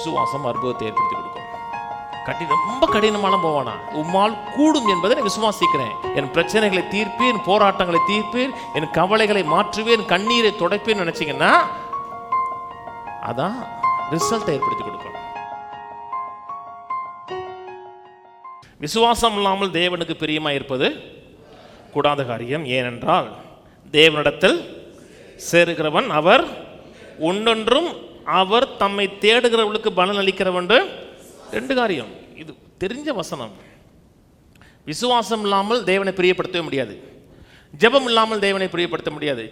விசுவாசம் அற்புதத்தை ஏற்படுத்தி கொடுக்கும். ரொம்ப கடினமான போவானா, உம்மால் கூடும் என்பதை நான் விசுவாசிக்கிறேன். என் பிரச்சனைகளை தீர்ப்பேன், போராட்டங்களை தீர்ப்பேன், என் கவலைகளை மாற்றுவேன், கண்ணீரை துடைப்பேன்னு நினைச்சீங்கன்னா அதான் ரிசல்ட்டை ஏற்படுத்தி கொடுக்கும். விசுவாசம் இல்லாமல் தேவனுக்கு பிரியமாக இருப்பது கூடாத காரியம். ஏனென்றால் தேவனிடத்தில் சேருகிறவன் அவர் ஒன்றொன்றும் அவர் தம்மை தேடுகிறவர்களுக்கு பலன் அளிக்கிறவன். ரெண்டு காரியம், இது தெரிஞ்ச வசனம். விசுவாசம் இல்லாமல் தேவனை பிரியப்படுத்தவே முடியாது. ஜெபம் இல்லாமல் தேவனை பிரியப்படுத்த முடியாது.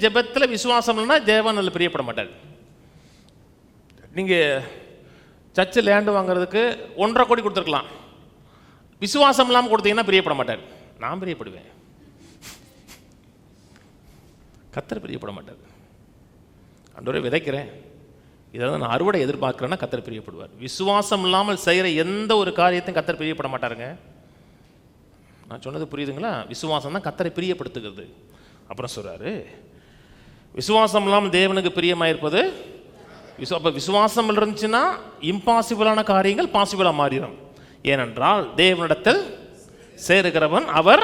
ஜெபத்தில் விசுவாசம் இல்லைன்னா தேவன் அதில் பிரியப்பட மாட்டார். நீங்கள் சர்ச்சு லேண்டு வாங்குறதுக்கு 1.5 கோடி கொடுத்துருக்கலாம், விசுவாசம் இல்லாமல் கொடுத்தீங்கன்னா பிரியப்பட மாட்டார். நான் பிரியப்படுவேன், கர்த்தர் பிரியப்பட மாட்டார். ஆண்டவரே விதைக்கிறேன், இதை நான் அறுவடை எதிர்பார்க்குறேன்னா கர்த்தர் பிரியப்படுவார். விசுவாசம் இல்லாமல் செய்கிற எந்த ஒரு காரியத்தையும் கர்த்தர் பிரியப்பட மாட்டாருங்க. நான் சொன்னது புரியுதுங்களா? விசுவாசம் தான் கர்த்தரை பிரியப்படுத்துகிறது. அப்புறம் சொல்கிறாரு, விசுவாசம் இல்லாமல் தேவனுக்கு பிரியமாக இருப்பது. அப்போ விசுவாசம் இருந்துச்சுன்னா இம்பாசிபிளான காரியங்கள் பாசிபிளாக மாறிடும். ஏனென்றால் தேவனிடத்தில் சேருகிறவன் அவர்.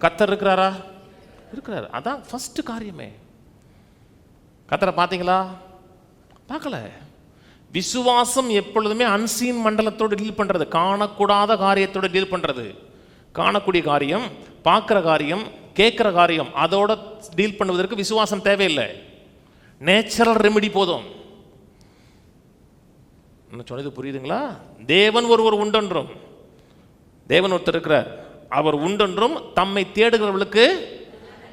கர்த்தர் இருக்கிறாரா? இருக்கிறார். அதான் ஃபர்ஸ்ட் காரியமே. கர்த்தரை பார்த்தீங்களா? பார்க்கல. விசுவாசம் எப்பொழுதுமே அன்சீன் மண்டலத்தோடு டீல் பண்ணுறது, காணக்கூடாத காரியத்தோடு டீல் பண்ணுறது. காணக்கூடிய காரியம், பார்க்குற காரியம், கேட்குற காரியம், அதோட டீல் பண்ணுவதற்கு விசுவாசம் தேவையில்லை. நேச்சுரல் ரெமெடி போதும். சொன்னது புரியுதுங்களா? தேவன் ஒருவர் உண்டென்றும், தேவன் ஒருத்தர் இருக்கிறார், அவர் உண்டென்றும் தம்மை தேடுகிறவர்களுக்கு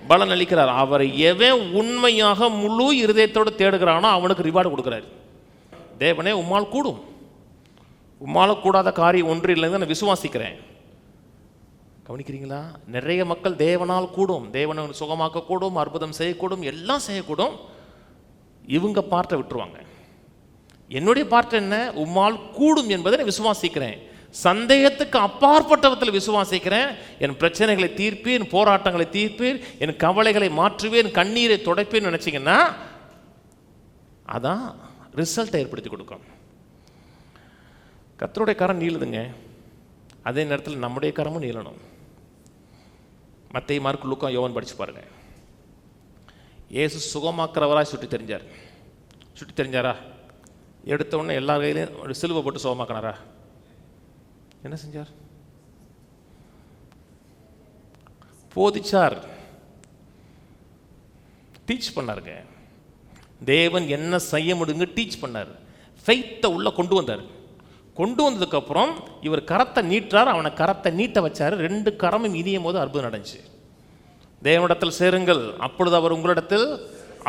பலன் அளிக்கிறார். அவரை எவன் உண்மையாக முழு இருதயத்தோடு தேடுகிறானோ அவனுக்கு ரிவார்டு கொடுக்கிறார். தேவனே உம்மால் கூடும், உம்மால் கூடாத காரியம் ஒன்று இல்லைன்னு நான் விசுவாசிக்கிறேன். கவனிக்கிறீங்களா? நிறைய மக்கள் தேவனால் கூடும், தேவனை சுகமாக்க கூடும், அற்புதம் செய்யக்கூடும், எல்லாம் செய்யக்கூடும், இவங்க பார்ட்டை விட்டுருவாங்க. என்னுடைய பார்ட் என்ன? உம்மால் கூடும் என்பதை நான் விசுவாசிக்கிறேன். சந்தேகத்துக்கு அப்பாற்பட்டவத்தில் விசுவாசிக்கிறேன். என் பிரச்சனைகளை தீர்ப்பேன், போராட்டங்களை தீர்ப்பேன், என் கவலைகளை மாற்றுவேன், கண்ணீரை துடைப்பேன்னு நினச்சிங்கன்னா அதான் ரிசல்ட்டை ஏற்படுத்தி கொடுக்கும். கர்த்தருடைய கரம் நீளுதுங்க, அதே நேரத்தில் நம்முடைய கரமும் நீளணும். மத்தேயு, மார்க்கு, லூக்கா, யோவான் படிச்சு பாருங்க. இயேசு சுகமாக்குறவராய் சுற்றி தெரிஞ்சாரா? எடுத்த உடனே எல்லா கையிலையும் ஒரு சிலுவை போட்டு சுகமாக்கினாரா? என்ன செஞ்சார்? போதிச்சார், டீச் பண்ணாருங்க. தேவன் என்ன செய்ய முடியுங்க டீச் பண்ணார். ஃபெய்த்தை உள்ள கொண்டு வந்தார். கொண்டு வந்ததுக்கப்புறம் இவர் கரத்தை நீட்டார், அவனை கரத்தை நீட்ட வச்சார். 2 கரமும் இனியும் போது அற்புதம் நடந்துச்சு. தேவனிடத்தில் சேருங்கள், அப்பொழுது அவர் உங்களிடத்தில்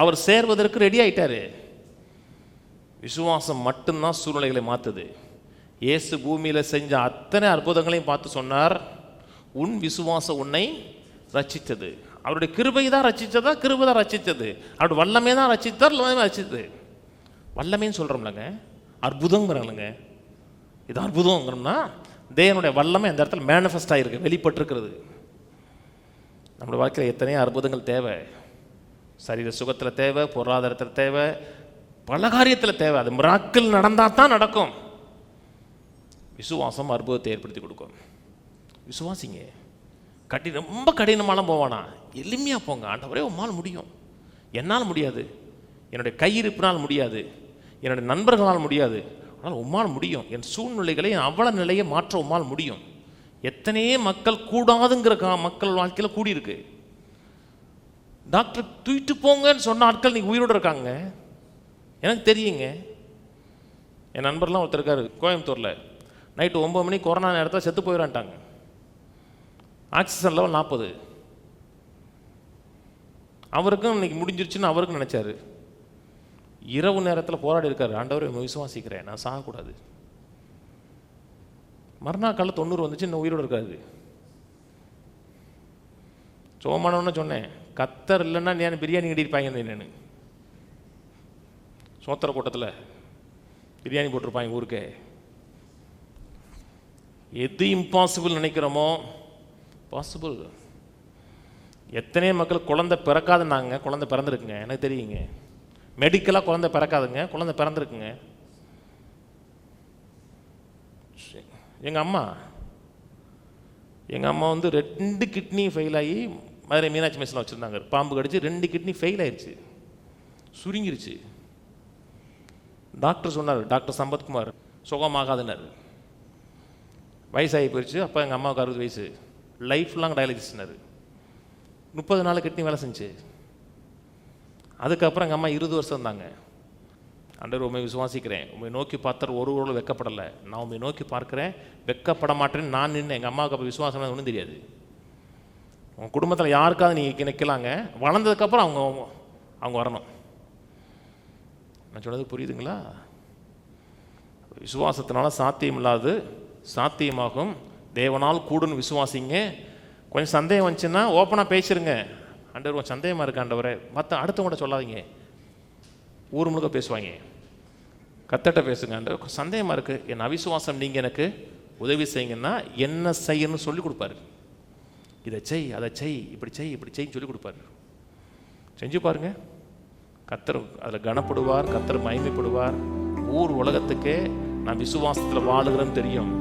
அவர் சேர்வதற்கு ரெடி ஆயிட்டாரு. விசுவாசம் மட்டும்தான் சூழ்நிலைகளை மாற்றுது. இயேசு பூமியில் செஞ்ச அத்தனை அற்புதங்களையும் பார்த்து சொன்னார், உன் விசுவாசம் உன்னை ரட்சித்தது. அவருடைய கிருபை தான் ரட்சித்ததா? கிருபை தான் ரட்சித்தது. அவருடைய வல்லமே தான் ரட்சித்தார், எல்லாமே ரட்சித்தது. வல்லமேன்னு சொல்கிறோம்லங்க, அற்புதங்கிறோம்லங்க. இது அற்புதங்கிறோம்னா தேவனுடைய வல்லமை அந்த இடத்துல மேனிஃபெஸ்ட் ஆகிருக்கு, வெளிப்பட்டிருக்கிறது. நம்முடைய வாழ்க்கையில் எத்தனையோ அற்புதங்கள் தேவை. சரீர சுகத்தில் தேவை, பொருளாதாரத்தில் தேவை, பல காரியத்தில் தேவை. அது மிராக்கிள் நடந்தால் தான் நடக்கும். விசுவாசம் அற்புதத்தை ஏற்படுத்தி கொடுக்கும். விசுவாசிங்க. ரொம்ப கடினமான போவானா, எளிமையாக போங்க. ஆண்டவரே உம்மால் முடியும். என்னால் முடியாது, என்னுடைய கையிருப்பினால் முடியாது, என்னுடைய நண்பர்களால் முடியாது, ஆனால் உம்மால் முடியும். என் சூழ்நிலைகளை, என் அவல நிலையை மாற்ற உம்மால் முடியும். எத்தனையே மக்கள் கூடாதுங்கிற மக்கள் வாழ்க்கையில் கூடியிருக்கு. டாக்டர் தூக்கிட்டு போங்கன்னு சொன்ன ஆட்கள் நீங்கள் உயிரோடு இருக்காங்க, எனக்கு தெரியுங்க. என் நண்பர்லாம் ஒருத்தர் இருக்காரு கோயம்புத்தூரில், நைட்டு 9 மணிக்கு கொரோனா நேரத்தில் செத்து போயிடான்ட்டாங்க. Oxygen level 40. அவருக்கும் இன்னைக்கு முடிஞ்சிருச்சுன்னு அவருக்கும் நினச்சாரு. இரவு நேரத்தில் போராடி இருக்காரு. ஆண்டவரை விசுவாசிக்கிறேன், நான் சாகக்கூடாது. மறுநாள் காலைல 90 வந்துச்சு, இன்னும் உயிரோடு இருக்காது. சோமானவன்னு சொன்னேன், கத்தர் இல்லைன்னா நான் பிரியாணி கட்டியிருப்பாங்க. நான் சோத்திர கூட்டத்தில் பிரியாணி போட்டிருப்பாங்க ஊருக்கே. எது இம்பாசிபிள் நினைக்கிறோமோ பாசிபிள். எத்தனை மக்கள் குழந்தை பிறக்காதுன்னாங்க, குழந்தை பிறந்திருக்குங்க, எனக்கு தெரியுங்க. மெடிக்கலாக குழந்தை பிறக்காதுங்க, குழந்தை பிறந்திருக்குங்க. எங்கள் அம்மா வந்து 2 கிட்னி ஃபெயில் ஆகி மதுரை மீனாட்சி மெஸ்ஸில் வச்சுருந்தாங்க. பாம்பு கடிச்சு 2 கிட்னி ஃபெயில் ஆயிடுச்சு, சுருங்கிருச்சு. டாக்டர் சொன்னார், டாக்டர் சம்பத்குமார், சுகமாகாதுன்னார். வயசாகி போயிடுச்சு. அப்போ எங்கள் அம்மாவுக்கு 60 வயசு, லைஃப் லாங் டயாலிசிஸ்னாரு. 30 நாள் கிட்னி வேலை செஞ்சு. அதுக்கப்புறம் எங்கள் அம்மா 20 வருஷம் இருந்தாங்க. ஆண்டவர், உண்மை விசுவாசிக்கிறேன், உண்மை நோக்கி பார்த்தார் ஒரு ஊரில் வெக்கப்படலை, நான் உண்மை நோக்கி பார்க்குறேன், வெக்கப்பட மாட்டேன்னு நான் நின்று. எங்கள் அம்மாவுக்கு அப்போ விசுவாசம் ஒன்றும் தெரியாது. உங்கள் குடும்பத்தில் யாருக்காவது நீங்கள் நிற்கலாங்க, வளர்ந்ததுக்கப்புறம் அவங்க வரணும். நான் சொன்னது புரியுதுங்களா? விசுவாசத்தினால சாத்தியம் இல்லாது சாத்தியமாகும், தேவனால் கூடுன்னு விசுவாசிங்க. கொஞ்சம் சந்தேகம் வந்துச்சுன்னா ஓப்பனாக பேசிடுங்க. ஆண்டவர் சந்தேகமாக இருக்கு ஆண்டவரே, மற்ற அடுத்தவங்கள்ட்ட சொல்லாதீங்க. ஊர் முழுக்க பேசுவாங்க, கத்தட்ட பேசுங்க. ஆண்டவர் சந்தேகமாக இருக்குது, என் அவிசுவாசம், நீங்கள் எனக்கு உதவி செய்யுங்கன்னா என்ன செய்யணும்னு சொல்லி கொடுப்பாரு. இதை செய், அதை செய், இப்படி செய், இப்படி செய்ன்னு சொல்லி கொடுப்பாரு. செஞ்சு பாருங்க, கத்தர் அதில் கனப்படுவார், கத்தர் மகிமைப்படுவார். ஊர் உலகத்துக்கே நான் விசுவாசத்தில் வாழுகிறேன்னு தெரியும்.